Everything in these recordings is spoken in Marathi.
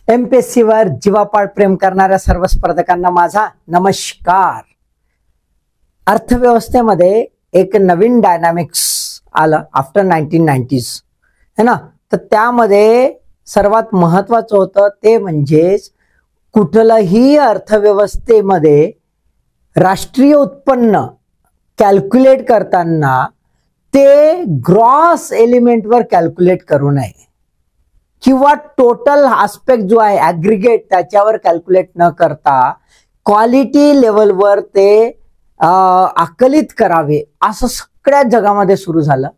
एमपीएससी वर जीवापाड प्रेम करणाऱ्या सर्व स्पर्धकांना माझा नमस्कार। अर्थव्यवस्थेमध्ये एक नवीन डायनामिक्स आलं आफ्टर 1990s है ना। तर त्यामध्ये सर्वात महत्त्वाचं होतं ते म्हणजे कुठलंही अर्थव्यवस्थेमध्ये राष्ट्रीय उत्पन्न कॅल्क्युलेट करताना ते ग्रॉस एलिमेंटवर कॅल्क्युलेट करू नये किंवा टोटल आस्पेक्ट जो आहे ॲग्रिगेट त्याच्यावर कॅल्क्युलेट न करता क्वालिटी लेवलवर ते आकलित करावे असं सगळ्या जगामध्ये सुरू झालं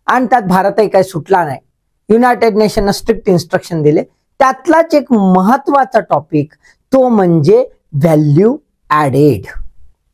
आणि त्यात भारतही काही सुटला नाही। युनायटेड नेशनने स्ट्रिक्ट इन्स्ट्रक्शन दिले। त्यातलाच एक महत्त्वाचा टॉपिक तो म्हणजे व्हॅल्यू ॲडेड।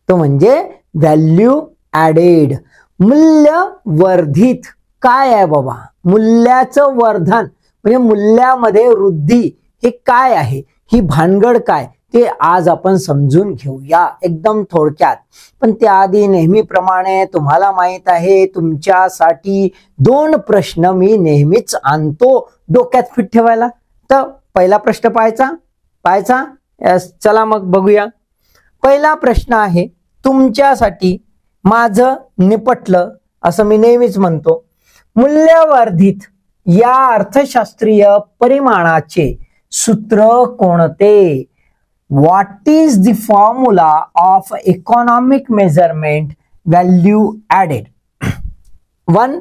तो म्हणजे व्हॅल्यू ॲडेड, मूल्यवर्धित काय आहे बाबा, मूल्याचं वर्धन म्हणजे मूल्यामध्ये वृद्धी हे काय आहे, ही भानगड काय ते आज आपण समजून घेऊया एकदम थोडक्यात। पण त्याआधी नेहमीप्रमाणे तुम्हाला माहित आहे तुमच्यासाठी 2 प्रश्न मी नेहमीच आणतो डोक्यात फिट ठेवायला। तर पहिला प्रश्न पाहायचा चला मग बघूया। पहिला प्रश्न आहे तुमच्यासाठी माझं निपटलं असं मी नेहमीच म्हणतो, मूल्यवर्धित या अर्थशास्त्रीय परिमाणाचे सूत्र कोणते? What is the formula of economic measurement value added? 1.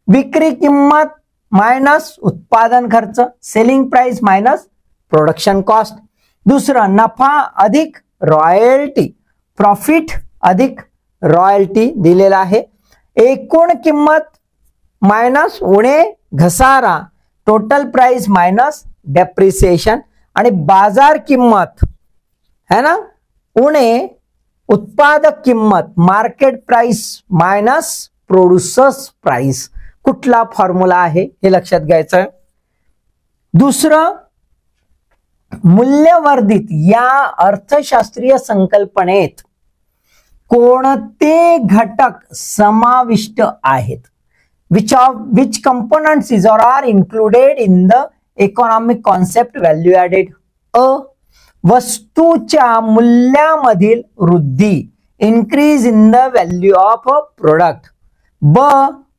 विक्री किंमत मायनस उत्पादन खर्च, selling price minus production cost. दुसरं नफा अधिक रॉयल्टी, प्रॉफिट अधिक रॉयल्टी दिलेला आहे। एकूण किंमत मायनस उणे घसारा, टोटल प्राइस मायनस डेप्रिसिएशन। आणि बाजार किंमत है ना उणे उत्पादक किंमत, market price minus producers price. कुठला फॉर्म्युला आहे हे लक्षात घ्यायचं। दुसरं, मूल्यवर्धित या अर्थशास्त्रीय संकल्पनेत कोणते घटक समाविष्ट आहेत? which components is or are included in the economic concept value added? अ. वस्तूच्या मूल्यामधील वृद्धी, increase in the value of a product. ब.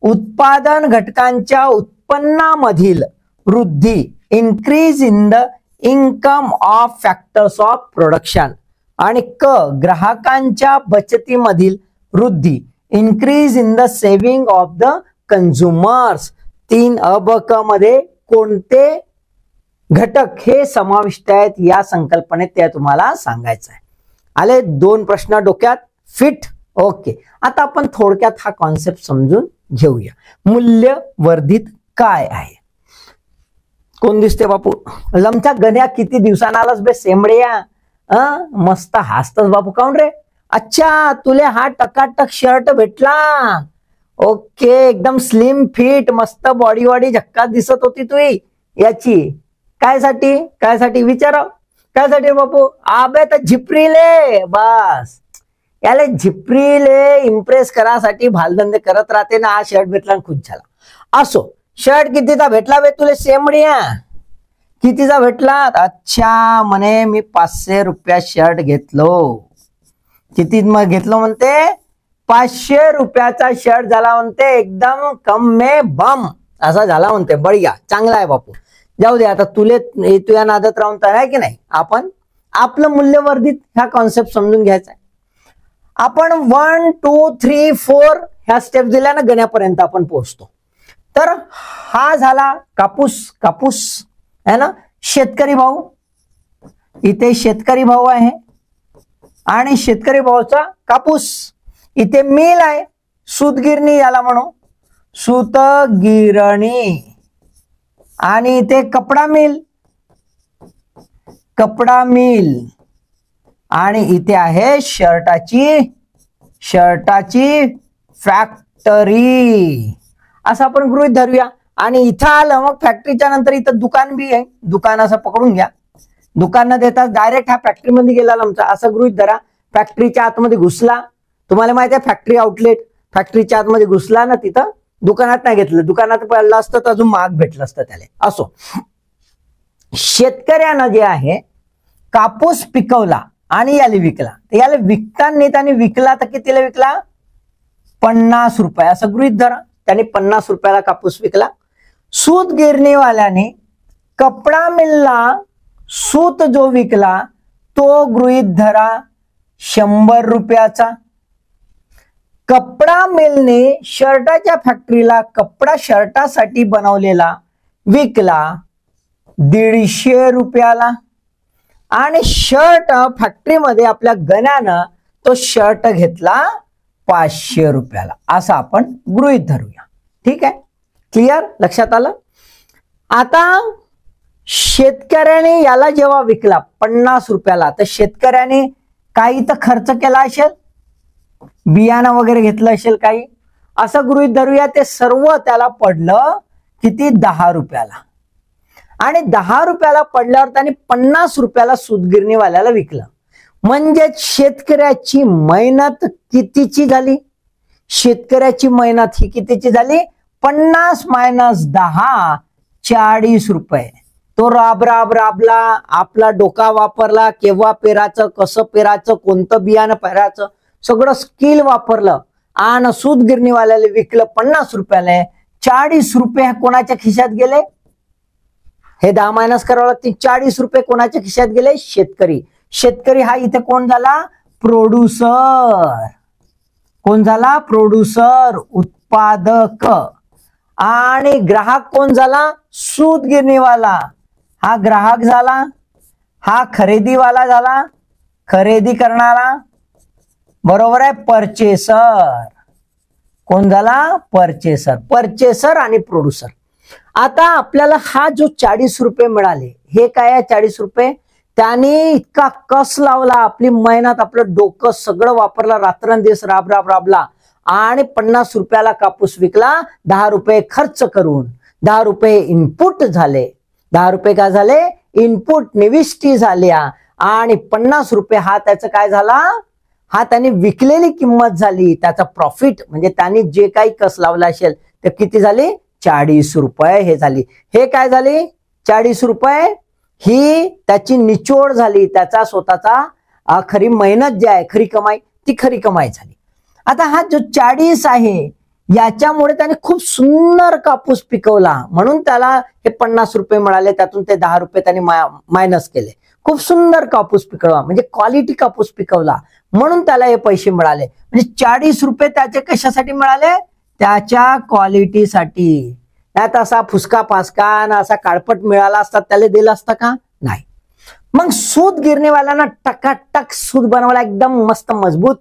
उत्पादन घटकांच्या उत्पन्नामधील वृद्धी, increase in the income of factors of production. आणि क. ग्राहकांच्या बचतीमधील वृद्धी, increase in the saving of the consumers. 3 अ ब क मध्ये कोणते घटक हे समाविष्ट आहेत या संकल्पनेत ते तुम्हाला सांगायचं आहे। आले 2 प्रश्न डोक्यात फिट? ओके। आता आपण थोडक्यात हा कॉन्सेप्ट समजून घेऊया। मूल्यवर्धित काय आहे? कोण दिसते बापू? लमचा गण्या किती दिवसांना आलास बे सेमड्या? मस्त हसतस बापू, काऊन रे? अच्छा, तुले हा टकाटक शर्ट भेटला। ओके, एकदम स्लिम फिट मस्त बॉडी वॉडी झक्कास दिसत होती तुई याची। कायसाठी विचारा, कायसाठी बापू? आबे तर झिपरीले, बस याले झिपरीले इम्प्रेस करासाठी भालधंदे करत राहते ना। हा शर्ट भेटला खुश झाला। असो, शर्ट कितीचा भेटला बे तुले सेमडिया? कितीचा भेटला? अच्छा म्हणे मी 500 रुपया शर्ट घेतलो। किती मग घेतलो म्हणते? 500 रुपयाचा शर्ट झाला म्हणते, एकदम कम में बम असा झाला म्हणते। बढिया, चांगला आहे बापू। जाऊ दे आता, तुझ्या नादात राहून तर आहे की नाही। आपण आपलं मूल्यवर्धित ह्या कॉन्सेप्ट समजून घ्यायचा आहे। आपण 1 2 3 4 ह्या स्टेप दिल्या ना गण्यापर्यंत आपण पोहोचतो। तर हा झाला कापूस है ना। शेतकरी भाऊ, इथे शेतकरी भाऊ आहे आणि शेतकरी भाऊचा कापूस। इथे मिल आहे, सूतगिरणी याला म्हणू, सूतगिरणी। आणि इथे कपडा मिल आणि इथे आहे शर्टाची फॅक्टरी असं आपण गृहीत धरूया। आणि इथं आलं मग फॅक्टरीच्या नंतर इथं दुकान बी आहे। दुकान असं पकडून घ्या, दुकान न देता डायरेक्ट हा फॅक्टरीमध्ये गेला आमचा असं गृहीत धरा। फॅक्टरीच्या आतमध्ये घुसला, तुम्हाला माहिती आहे फॅक्टरी आउटलेट, फॅक्टरीच्या आतमध्ये घुसला ना, तिथं दुकानात नाही घेतलं, दुकानात पडलं असतं तर अजून महाग भेटलं असतं त्याला। असो, शेतकऱ्यानं जे आहे कापूस पिकवला आणि याला विकला, तर याला विकताना त्याने विकला तर कितीला विकला? 50 रुपये असं गृहीत धरा. त्याने 50 रुपयाला कापूस विकला. सूत गिरणीवाल्याने कपडा मिलला सूत जो विकला तो गृहीत धरा 100 रुपयाचा. कपडा मिलने शर्टाच्या फॅक्टरीला कपडा शर्टासाठी बनवलेला विकला 150 रुपयाला. आणि शर्ट फॅक्टरीमध्ये आपल्या गण्यानं तो शर्ट घेतला 500 रुपयाला, असं आपण गृहीत धरूया. ठीक आहे, क्लिअर, लक्षात आलं. आता शेतकऱ्याने याला जेव्हा विकला 50 रुपयाला, तर शेतकऱ्याने काही तर खर्च केला असेल, बियाणं वगैरे घेतलं असेल काही, असं गृहीत धरूया. ते सर्व त्याला पडलं किती? 10 रुपयाला. आणि 10 रुपयाला पडल्यावर त्याने 50 रुपयाला सूतगिरणीवाल्याला विकलं. म्हणजे शेतकऱ्याची मेहनत कितीची झाली? शेतकऱ्याची मेहनत ही कितीची झाली? 50 - 10 40 रुपये. तो राबला, आपला डोका वापरला, केव्हा पेराचं, कसं पेराचं, कोणतं बियाणं पेराचं, सगळं स्किल वापरलं आणि सूतगिरणीवाल्याला विकलं 50 रुपयाला. 40 रुपये कोणाच्या खिशात गेले? हे 10 मायनस करावं लागतील. 40 रुपये कोणाच्या खिशात गेले? शेतकरी. शेतकरी हा इथे कोण झाला? प्रोड्युसर. कोण झाला? प्रोड्युसर, उत्पादक. आणि ग्राहक कोण झाला? सूतगिरणीवाला. हा ग्राहक झाला, हा खरेदीवाला झाला, खरेदी करणारा. बरोबर आहे, परचेसर. कोण झाला? परचेसर. परचेसर आणि प्रोड्युसर. आता आपल्याला हा जो 40 रुपये मिळाले, हे काय आहे? 40 रुपये त्याने इतका कस लावला, आपली मेहनत, आपलं डोकं सगळं वापरलं, रात्रंदिवस राबला आणि 50 रुपयाला कापूस विकला. 10 रुपये खर्च करून 10 रुपये इनपुट झाले. 10 रुपये काय झाले? इनपुट, निविष्टी झाल्या. आणि 50 रुपये हा त्याचं काय झाला? हा त्याने विकलेली किंमत झाली. त्याचा प्रॉफिट म्हणजे त्याने जे काही कस लावला असेल ते किती झाली? 40 रुपये हे झाली. हे काय झाली? 40 रुपये ही त्याची निचोड झाली. त्याचा स्वतःचा खरी मेहनत जी आहे, खरी कमाई, ती खरी कमाई झाली. आता हा जो 40 आहे याच्यामुळे त्याने खूप सुंदर कापूस पिकवला, म्हणून त्याला हे 50 रुपये मिळाले. त्यातून ते 10 रुपये त्याने मायनस केले. खूप सुंदर कापूस पिकवला म्हणजे क्वालिटी कापूस पिकवला, म्हणून त्याला हे पैसे मिळाले. म्हणजे 40 रुपये त्याचे कशासाठी मिळाले? त्याच्या क्वालिटीसाठी. त्यात असा फुसका पासका आणि असा काळपट मिळाला असता त्याला दिला असता का? नाही. मग सूत गिरणीवाल्यांना टकाटक सूत बनवला, एकदम मस्त मजबूत.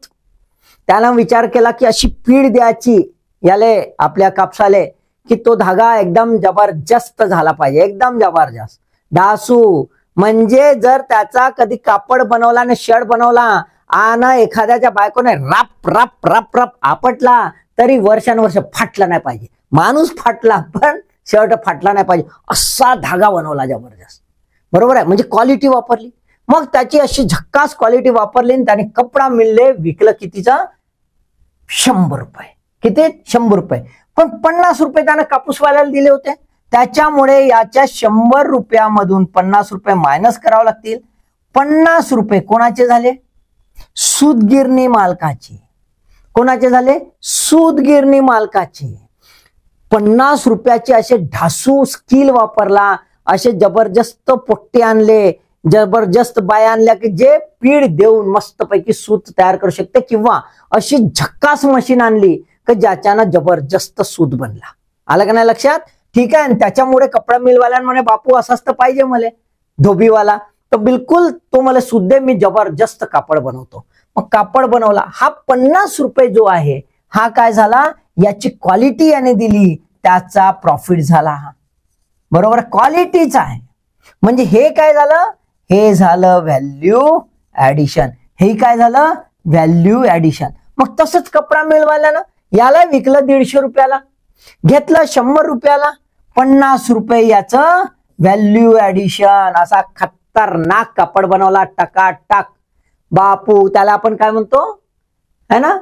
त्याला विचार केला की अशी पीड द्यायची याले, आपल्या कापसाले, की तो धागा एकदम जबरदस्त झाला पाहिजे, एकदम जबरदस्त डासू. म्हणजे जर त्याचा कधी कापड बनवला आणि शर्ट बनवला आणि एखाद्याच्या बायकोने राप राप राप राप आपटला तरी वर्षानुवर्ष फाटला नाही पाहिजे. माणूस फाटला पण शर्ट फाटला नाही पाहिजे, असा धागा बनवला जबरदस्त. बरोबर आहे, म्हणजे क्वालिटी वापरली. मग त्याची अशी झक्कास क्वालिटी वापरली आणि त्याने कपडा मिलले विकलं कितीचा? 100 रुपये. किती? 100 रुपये. पण 50 रुपये त्यानं कापूसवाल्याला दिले होते. त्याच्यामुळे याच्या 100 रुपयामधून 50 रुपये मायनस करावे लागतील. 50 रुपये कोणाचे झाले? सूतगिरणी मालकाचे. कोणाचे झाले? सूतगिरणी मालकाचे. 50 रुपयाचे असे ढासू स्किल वापरला, असे जबरदस्त पोट्टे आणले, जबरदस्त बाया आणल्या की जे पीड देऊन मस्तपैकी सूत तयार करू शकते, किंवा अशी झक्कास मशीन आणली की ज्याच्यानं जबरदस्त सूत बनला. आलं का नाही लक्षात? ठीक आहे. त्याच्यामुळे कपडा मिलवाल्यानं म्हणे बापू असाच तर पाहिजे मला धोबीवाला, तर बिलकुल तो मला सूत दे, मी जबरदस्त कापड बनवतो. मग कापड बनवला. हा 50 रुपये जो आहे हा काय झाला? याची क्वालिटी याने दिली, त्याचा प्रॉफिट झाला. हा बरोबर क्वालिटीचा आहे. म्हणजे हे काय झालं? हे झालं व्हॅल्यू ऍडिशन. हे काय झालं? Value addition. मग तसंच कपडा मिळवाल्यानं याला विकलं 150 रुपयाला, घेतलं 100 रुपयाला, 50 रुपये याचं व्हॅल्यू ऍडिशन. असा खतरनाक कापड बनवला टकाटक. बापू त्याला आपण काय म्हणतो है ना?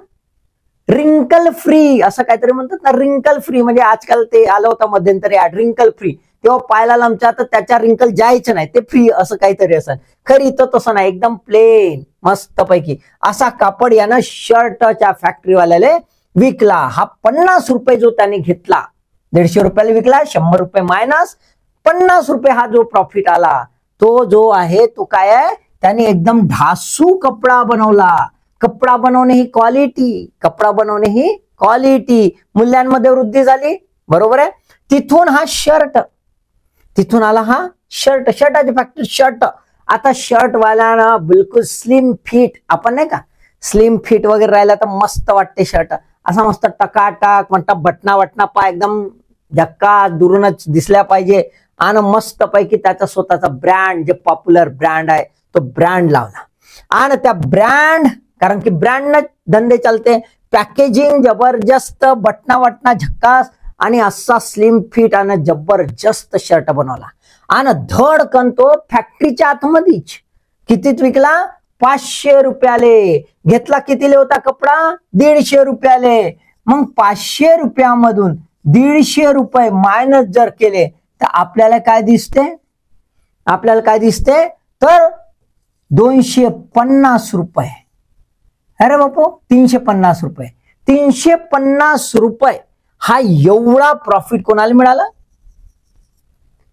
रिंकल फ्री असं काहीतरी म्हणतात ना. रिंकल फ्री म्हणजे आजकाल ते आलं होतं मध्यंतरी ऍड, रिंकल फ्री. तेव्हा पायाला लांबच्या तर त्याच्या रिंकल जायचं नाही, ते फ्री असं काहीतरी असेल. खरी इथं तसं नाही, एकदम प्लेन मस्त पैकी असा कापड यानं शर्टच्या फॅक्टरीवाल्याला विकला. हा 50 रुपये जो त्याने घेतला, 150 रुपयाला विकला, 100 रुपये मायनस 50 रुपये हा जो प्रॉफिट आला, तो जो आहे तो काय आहे, त्याने एकदम ढासू कपडा बनवला. कपडा बनवणे ही क्वालिटी, कपडा बनवणे ही क्वालिटी, मूल्यांमध्ये वृद्धी झाली, बरोबर आहे. तिथून हा शर्ट, तिथून आला हा शर्ट, शर्टाची फॅक्टरी शर्ट. आता शर्ट वाल्यानं बिलकुल स्लिम फिट, आपण नाही का स्लिम फिट वगैरे राहिला तर मस्त वाटते शर्ट, असा मस्त टकाटक म्हणता, बटना पाय एकदम धक्का दुरूनच दिसल्या पाहिजे, आणि मस्त पैकी त्याचा स्वतःचा ब्रँड, जे पॉप्युलर ब्रँड आहे तो ब्रँड लावला. आणि त्या ब्रँड, कारण की ब्रँडनं धंदे चालते, पॅकेजिंग जबरदस्त, बटना झक्कास, आणि असा स्लिम फिट आणि जबरदस्त शर्ट बनवला. आणि धडकन तो फॅक्टरीच्या आतमध्येच कितीत विकला, 500 रुपयाले. घेतला कितीले होता कपडा, 150 रुपयाले. मग 500 रुपयामधून 150 रुपये मायनस जर केले तर आपल्याला काय दिसते, आपल्याला काय दिसते तर 250 रुपये. अरे बापू, 350 रुपये, 350 रुपये हा एवढा प्रॉफिट कोणाला मिळाला,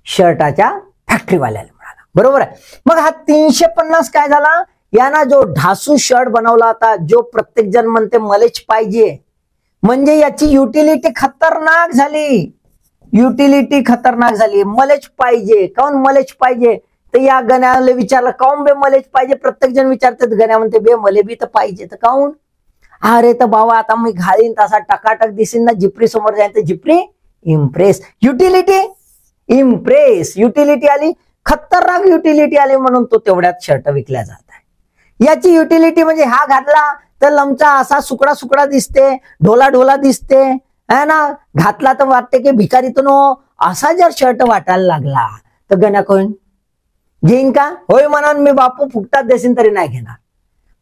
शर्टाच्या फॅक्टरीवाल्याला मिळाला, बरोबर आहे. मग हा 350 काय झाला, याना जो ढासू शर्ट बनवला होता, जो प्रत्येक जण म्हणते मलेच पाहिजे, म्हणजे याची युटिलिटी खतरनाक झाली, युटिलिटी खतरनाक झाली. मलेच पाहिजे, काऊन मलेच पाहिजे, तर या गण्याला विचारलं काऊन बे मलेच पाहिजे, प्रत्येक जण विचारतात, गण्या म्हणते बे मले बी तर पाहिजे, तर काऊन, अरे तर बाबा आता मी घालीन तसा टकाटक दिसेन ना, जिप्री समोर जाईन तर जिप्री इम्प्रेस, युटिलिटी इम्प्रेस, युटिलिटी आली, खतरनाक युटिलिटी आली, म्हणून तो तेवढ्यात शर्ट विकल्या जात आहे. याची युटिलिटी म्हणजे हा घातला तर लमचा असा सुकडा सुकडा दिसते, ढोला दिसते, है ना, घातला तर वाटते की भिकारी तो नो, असा जर शर्ट वाटायला लागला तर गण्या कोण घेईन का, होय म्हणून मी बापू फुकटात देशील तरी नाही घेणार.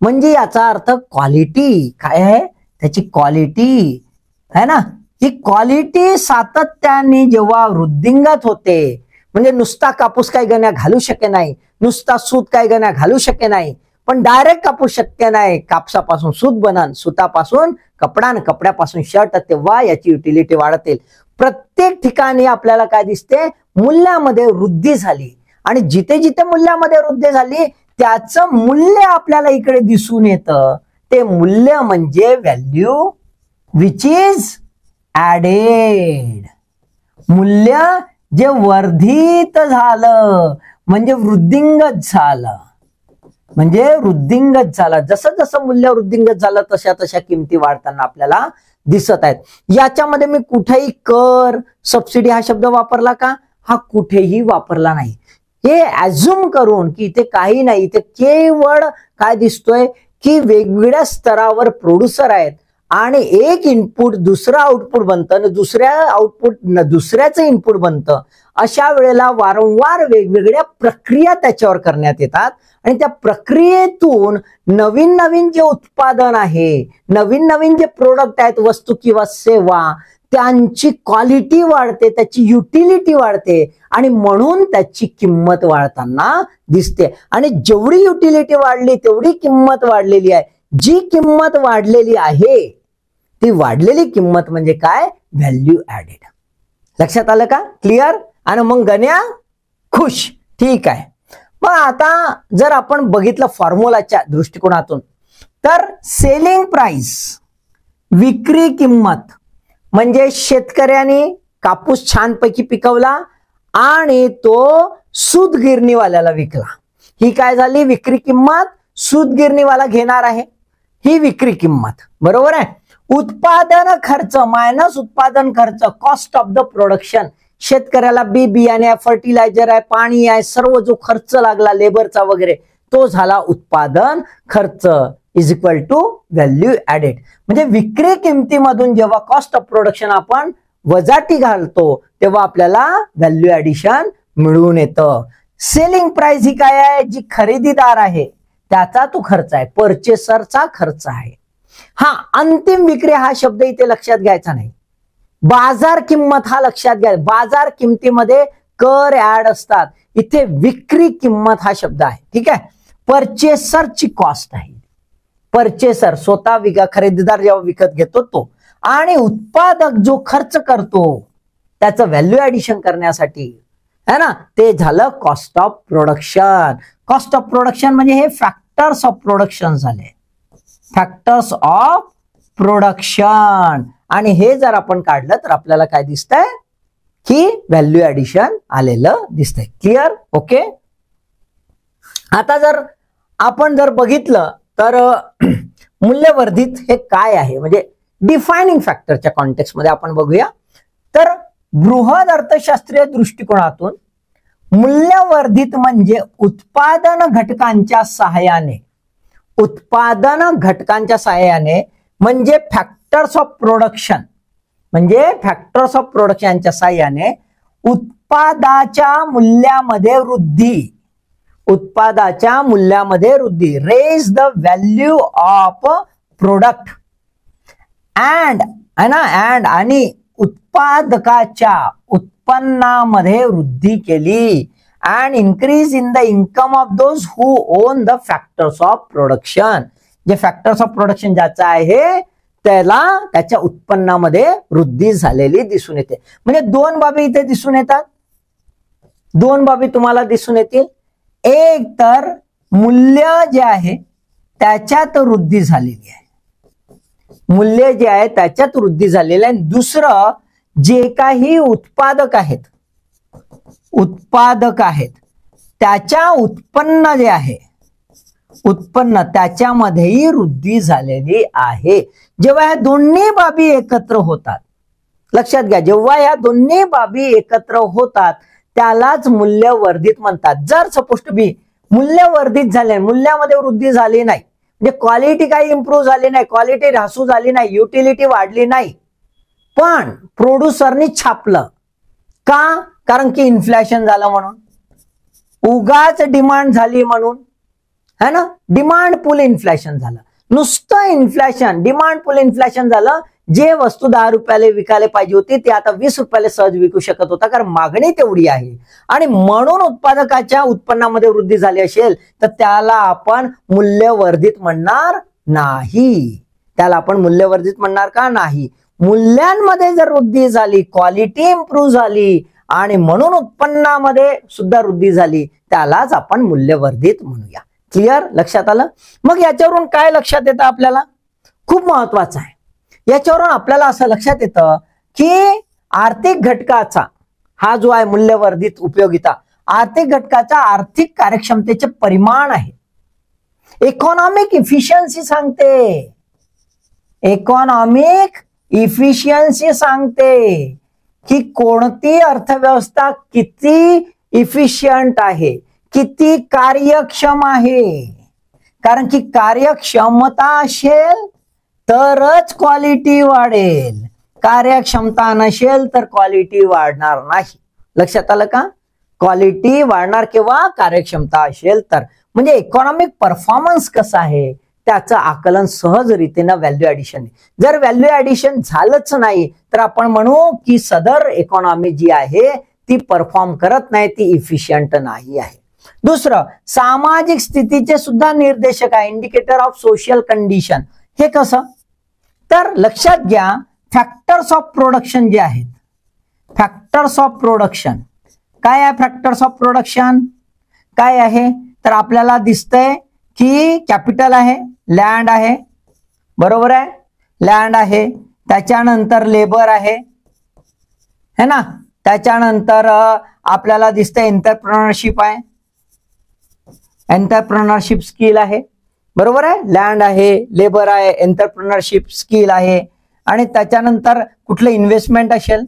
म्हणजे याचा अर्थ क्वालिटी काय आहे, त्याची क्वालिटी है ना, ही क्वालिटी सातत्याने जेव्हा वृद्धिंगत होते, म्हणजे नुसता कापूस काय गण्या घालू शके नाही, नुसता सूत काय गण्या घालू शके नाही, पण डायरेक्ट कापूस शक्य नाही, कापसापासून सूत बनन, सुतापासून कपडा, कपड्यापासून शर्ट, तेव्हा याची युटिलिटी वाढते. प्रत्येक ठिकाणी आपल्याला काय दिसते, मूल्यामध्ये वृद्धी झाली, आणि जिथे जिथे मूल्यामध्ये वृद्धी झाली त्याचं मूल्य आपल्याला इकडे दिसून येतं. ते मूल्य म्हणजे व्हॅल्यू विच इज ऍडेड, मूल्य जे वर्धित झालं, म्हणजे वृद्धिंगत झालं, म्हणजे वृद्धिंगत झाला. जसं जसं मूल्य वृद्धिंगत झालं तशा तशा किमती वाढताना आपल्याला दिसत आहेत. याच्यामध्ये मी कुठेही कर, सबसिडी हा शब्द वापरला का, हा कुठेही वापरला नाही. हे ऍझ्युम करून की इथे काही नाही, इथे केवळ काय दिसतोय की वेगवेगळ्या स्तरावर प्रोड्युसर आहेत, आणि एक इनपुट दुसरं आउटपुट बनतं, आणि दुसऱ्या आउटपुट दुसऱ्याचं इनपुट बनतं. अशा वेळेला वारंवार वेगवेगळ्या प्रक्रिया त्याच्यावर करण्यात येतात, आणि त्या प्रक्रियेतून नवीन नवीन जे उत्पादन आहे, नवीन नवीन जे प्रोडक्ट आहेत, वस्तू किंवा सेवा, त्यांची क्वालिटी वाढते, त्याची युटिलिटी वाढते, आणि म्हणून त्याची किंमत वाढताना दिसते. आणि जेवढी युटिलिटी वाढली तेवढी किंमत वाढलेली आहे. जी किंमत वाढलेली आहे ती वाढलेली किंमत म्हणजे काय, व्हॅल्यू ऍडेड. लक्षात आलं का, क्लिअर. आणि मग गण्या खुश, ठीक आहे. मग आता जर आपण बघितलं फॉर्म्युलाच्या दृष्टिकोनातून, तर सेलिंग प्राइस, विक्री किंमत, म्हणजे शेतकऱ्याने कापूस छानपैकी पिकवला आणि तो सूतगिरणीवाल्याला विकला, ही काय झाली विक्री किंमत. सूतगिरणीवाला घेणार आहे, ही विक्री किंमत, बरोबर आहे. उत्पादन खर्च मायनस उत्पादन खर्च, कॉस्ट ऑफ द प्रोडक्शन, शेतकऱ्याला बी बियाणे आहे, फर्टिलायझर आहे, पाणी आहे, सर्व जो खर्च लागला लेबरचा वगैरे, तो झाला उत्पादन खर्च is equal to value added. म्हणजे विक्री किमतीमधून जेव्हा कॉस्ट ऑफ प्रोडक्शन आपण वजाटी घालतो तेव्हा आपल्याला व्हॅल्यू ऍडिशन मिळून येतं. सेलिंग प्राइस ही काय आहे, जी खरेदीदार आहे त्याचा तो खर्च आहे, परचेसरचा खर्च आहे. हा अंतिम विक्री हा शब्द इथे लक्षात घ्यायचा नाही. बाजार किंमत हा लक्षात घ्या. बाजार किमतीमध्ये कर ऍड असतात. इथे विक्री किंमत हा शब्द आहे. ठीक आहे. परचेसरची कॉस्ट आहे. परचेसर स्वतः खरेदीदार जेव्हा विकत घेतो तो, आणि उत्पादक जो खर्च करतो त्याचं व्हॅल्यू ऍडिशन करण्यासाठी है ना, ते झालं cost of production. Cost of production म्हणजे हे फॅक्टर्स ऑफ प्रोडक्शन झाले. Factors of production. आणि हे जर आपण काढलं तर आपल्याला काय दिसतंय की व्हॅल्यू ऍडिशन आलेलं दिसतंय. क्लिअर? ओके. आता जर आपण बघितलं तर मूल्यवर्धित हे काय आहे, म्हणजे डिफायनिंग फॅक्टरच्या कॉन्टेक्स्ट मध्ये आपण बघूया. तर बृहद अर्थशास्त्रीय दृष्टिकोनातून मूल्यवर्धित म्हणजे उत्पादन घटकांच्या सहाय्याने म्हणजे factors of production, factors of प्रोडक्शनच्या सहाय्याने उत्पादाच्या मूल्यामध्ये वृद्धी, raise the value of product आणि उत्पादकाच्या उत्पन्नामध्ये वृद्धी केली, and increase in the income of those who own the factors of production. जे फॅक्टर्स ऑफ प्रोडक्शन ज्याचं आहे त्याला त्याच्या उत्पन्नामध्ये वृद्धी झालेली दिसून येते. म्हणजे दोन बाबी इथे दिसून येतात. दोन बाबी तुम्हाला दिसून येतील. एक तर मूल्य जे आहे त्याच्यात वृद्धी झालेली आहे, मूल्य जे आहे त्याच्यात वृद्धी झालेली आहे. दुसरं जे काही उत्पादक आहेत त्याच्या उत्पन्न जे आहे उत्पन्न त्याच्यामध्येही वृद्धी झालेली आहे. जेव्हा ह्या दोन्ही बाबी एकत्र होतात, लक्षात घ्या, जेव्हा ह्या दोन्ही बाबी एकत्र होतात त्यालाच मूल्यवर्धित म्हणतात. जर सपोज टू बी मूल्यवर्धित झाले, मूल्यामध्ये वृद्धी झाली नाही, म्हणजे क्वालिटी काही इम्प्रूव्ह झाली नाही, क्वालिटी ऱ्हासू झाली नाही, युटिलिटी वाढली नाही, पण प्रोड्युसरनी छापलं का? कारण की इन्फ्लेशन झालं म्हणून, उगाच डिमांड झाली म्हणून, है ना. डिमांड पुल इन्फ्लेशन झालं, नुसतं इन्फ्लेशन, डिमांड पुल इन्फ्लेशन झालं. जे वस्तू 10 रुपयाला विकायला पाहिजे होती ते आता 20 रुपयाला सहज विकू शकत होता, कारण मागणी तेवढी आहे. आणि म्हणून उत्पादकाच्या उत्पन्नामध्ये वृद्धी झाली असेल तर त्याला आपण मूल्यवर्धित म्हणणार नाही. त्याला आपण मूल्यवर्धित म्हणणार का नाही? मूल्यांमध्ये जर वृद्धी झाली, क्वालिटी इम्प्रूव्ह झाली आणि म्हणून उत्पन्नामध्ये सुद्धा वृद्धी झाली, त्यालाच आपण मूल्यवर्धित म्हणूया. क्लिअर? लक्षात आलं? मग याच्यावरून काय लक्षात येतं आपल्याला? खूप महत्वाचं आहे. याच्यावरून आपल्याला असं लक्षात येतं की आर्थिक घटकाचा हा जो आहे मूल्यवर्धित उपयोगिता, आर्थिक घटकाचा आर्थिक कार्यक्षमतेचे परिमाण आहे. इकॉनॉमिक इफिशियन्सी सांगते, इकॉनॉमिक इफिशियन्सी सांगते की कोणती अर्थव्यवस्था किती इफिशियंट आहे, किती कार्यक्षम आहे. कारण की कार्यक्षमता असेल तरच क्वालिटी वाढेल, कार्यक्षमता नसेल तर क्वालिटी वाढणार नाही. लक्षात आलं का? क्वालिटी वाढणार केव्हा? कार्यक्षमता असेल तर. म्हणजे इकॉनॉमिक परफॉर्मन्स कसं आहे त्याचं आकलन सहजरीतीनं व्हॅल्यू ऍडिशन. जर व्हॅल्यू ऍडिशन झालंच नाही तर आपण म्हणू की सदर इकॉनॉमी जी आहे ती परफॉर्म करत नाही, ती इफिशियंट नाही आहे. दुसरं, सामाजिक स्थितीचे सुद्धा निर्देशक आहे, इंडिकेटर ऑफ सोशल कंडिशन. हे कसं? तर लक्षात घ्या, फॅक्टर्स ऑफ प्रोडक्शन जे आहेत, फॅक्टर्स ऑफ प्रोडक्शन काय आहे? फॅक्टर्स ऑफ प्रोडक्शन काय आहे? तर आपल्याला दिसतंय की कॅपिटल आहे, लँड आहे, बरोबर आहे, लँड आहे, त्याच्यानंतर लेबर आहे, है ना, त्याच्यानंतर आपल्याला दिसतंय एंटरप्रेन्योरशिप आहे, एंटरप्रेन्योरशिप स्किल आहे, बरोबर आहे, लँड आहे, लेबर आहे, एंटरप्रेन्योरशिप स्किल आहे, आणि त्याच्यानंतर कुठलं इन्व्हेस्टमेंट असेल,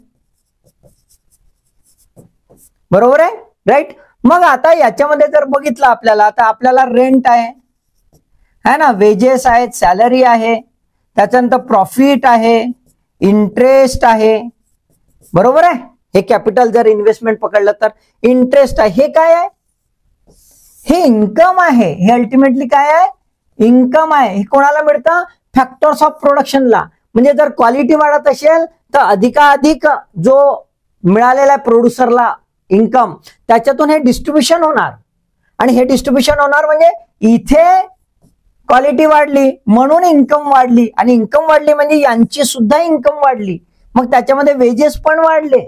बरोबर आहे, राईट. मग आता याच्यामध्ये जर बघितलं आपल्याला तर आपल्याला रेंट आहे, है ना, वेजेस आहेत, सॅलरी आहे, त्याच्यानंतर प्रॉफिट आहे, इंटरेस्ट आहे, बरोबर आहे. हे कॅपिटल जर इन्व्हेस्टमेंट पकडलं तर इंटरेस्ट आहे. हे काय आहे? हे इन्कम आहे. हे अल्टिमेटली काय आहे? इन्कम आहे. हे कोणाला मिळतं? फॅक्टर्स ऑफ प्रोडक्शनला. म्हणजे जर क्वालिटी वाढत असेल तर अधिकाधिक जो मिळालेला प्रोड्युसरला इन्कम, त्याच्यातून हे डिस्ट्रीब्युशन होणार आणि हे डिस्ट्रीब्युशन होणार म्हणजे इथे क्वालिटी वाढली म्हणून इन्कम वाढली आणि इन्कम वाढली म्हणजे यांची सुद्धा इन्कम वाढली, मग त्याच्यामध्ये वेजेस पण वाढले,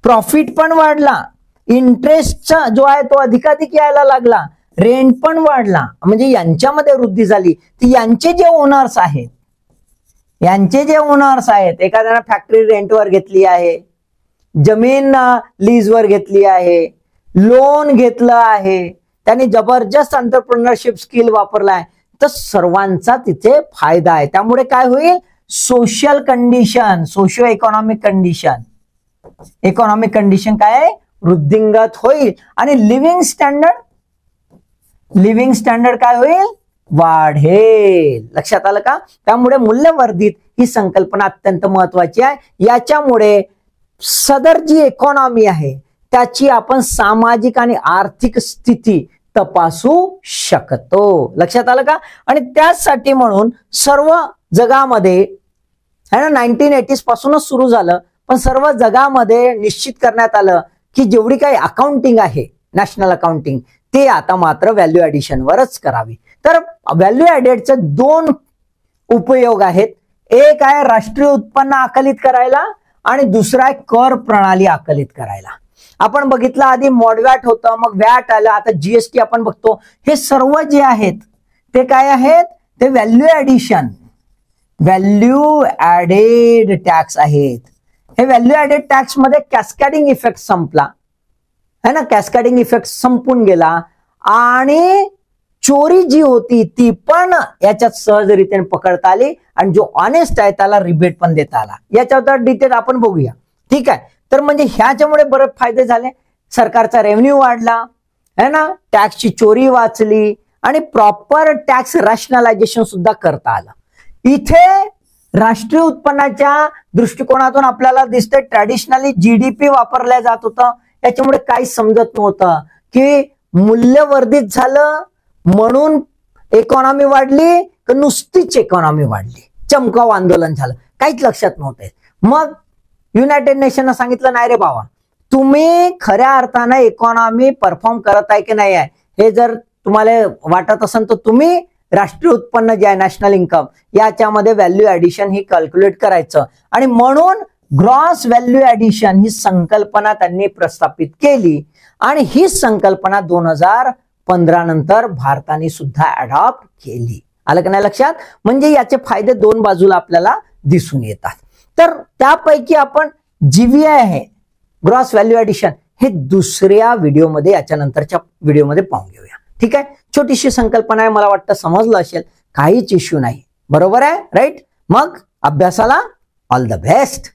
प्रॉफिट पण वाढला, इंटरेस्टचा जो आहे तो अधिकाधिक यायला लागला, रेंट पण वाढला, म्हणजे यांच्यामध्ये वृद्धी झाली. ती यांचे जे ओनर्स आहेत, एखाद्याने फॅक्टरी रेंटवर घेतली आहे, जमीन लीजवर घेतली आहे, लोन घेतलं आहे, त्यांनी जबरदस्त एंटरप्रेन्योरशिप स्किल वापरलाय, तर सर्वांचा तिथे फायदा आहे. त्यामुळे काय होईल, social condition, socio economic condition काय आहे, वृद्धिंगत होईल आणि लिव्हिंग स्टँडर्ड काय होईल, वाढेल. लक्षात आलं का? त्यामुळे मूल्यवर्धित ही संकल्पना अत्यंत महत्वाची आहे. याच्यामुळे सदर जी इकॉनॉमी आहे त्याची आपण सामाजिक आणि आर्थिक स्थिती तपासू शकतो. लक्षात आलं का? आणि त्यासाठी म्हणून सर्व जगामध्ये है ना 1980s पासूनच सुरू झालं, पण सर्व जगामध्ये निश्चित करण्यात आलं की जेवढी काही अकाउंटिंग आहे, नॅशनल अकाउंटिंग, ते आता मात्र व्हॅल्यू ऍडिशनवरच करावी. तर व्हॅल्यू ऍडेडचे दोन उपयोग आहेत. एक आहे राष्ट्रीय उत्पन्न आकलित करायला आणि दुसरा आहे कर प्रणाली आकलित करायला. आपण बघितलं आधी मॉडवॅट होतं, मग वॅट आलं, आता जीएसटी आपण बघतो. हे सर्व जे आहेत ते काय आहेत, ते व्हॅल्यू ऍडेड टॅक्स आहेत. हे व्हॅल्यू ऍडेड टॅक्स मध्ये कॅस्कॅडिंग इफेक्ट संपला है ना, कॅस्कॅडिंग इफेक्ट संपून गेला आणि चोरी जी होती ती पण याच्यात सहजरित्याने पकडता आली आणि जो ऑनेस्ट आहे त्याला रिबेट पण देता आला. याच्यावर डिटेल आपण बघूया. ठीक आहे. तर म्हणजे ह्याच्यामुळे बरेच फायदे झाले. सरकारचा रेव्हेन्यू वाढला है ना, टॅक्सची चोरी वाचली आणि प्रॉपर टॅक्स रॅशनलायझेशन सुद्धा करता आलं. इथे राष्ट्रीय उत्पन्नाच्या दृष्टिकोनातून आपल्याला दिसतंय ट्रॅडिशनली जीडीपी वापरल्या जात होतं. याच्यामुळे काही समजत नव्हतं की मूल्यवर्धित झालं म्हणून इकॉनॉमी वाढली की नुसतीच इकॉनॉमी वाढली, चमकाव आंदोलन झालं, काहीच लक्षात नव्हते. मग युनायटेड नेशननं सांगितलं नाही रे बाबा, तुम्ही खऱ्या अर्थाने इकॉनॉमी परफॉर्म करत आहे की नाही आहे हे जर तुम्हाला वाटत असेल तर तुम्ही राष्ट्रीय उत्पन्न जे आहे नॅशनल इन्कम याच्यामध्ये व्हॅल्यू ऍडिशन ही कॅल्क्युलेट करायचं. आणि म्हणून ग्रॉस व्हॅल्यू ऍडिशन ही संकल्पना त्यांनी प्रस्थापित केली आणि ही संकल्पना 2015 नंतर भारताने सुद्धा अडॉप्ट केली. आलं का नाही लक्षात? म्हणजे याचे फायदे दोन बाजूला आपल्याला दिसून येतात. तर त्यापैकी आपण जीव्हीआय आहे, ग्रॉस व्हॅल्यू ऍडिशन, हे दुसऱ्या व्हिडिओमध्ये, याच्या नंतरच्या व्हिडिओमध्ये पाहून घेऊया. ठीक आहे. छोटीशी संकल्पना आहे, मला वाटतं समजलं असेल, काहीच इश्यू नाही. बरोबर आहे, राईट? मग अभ्यासाला ऑल द बेस्ट.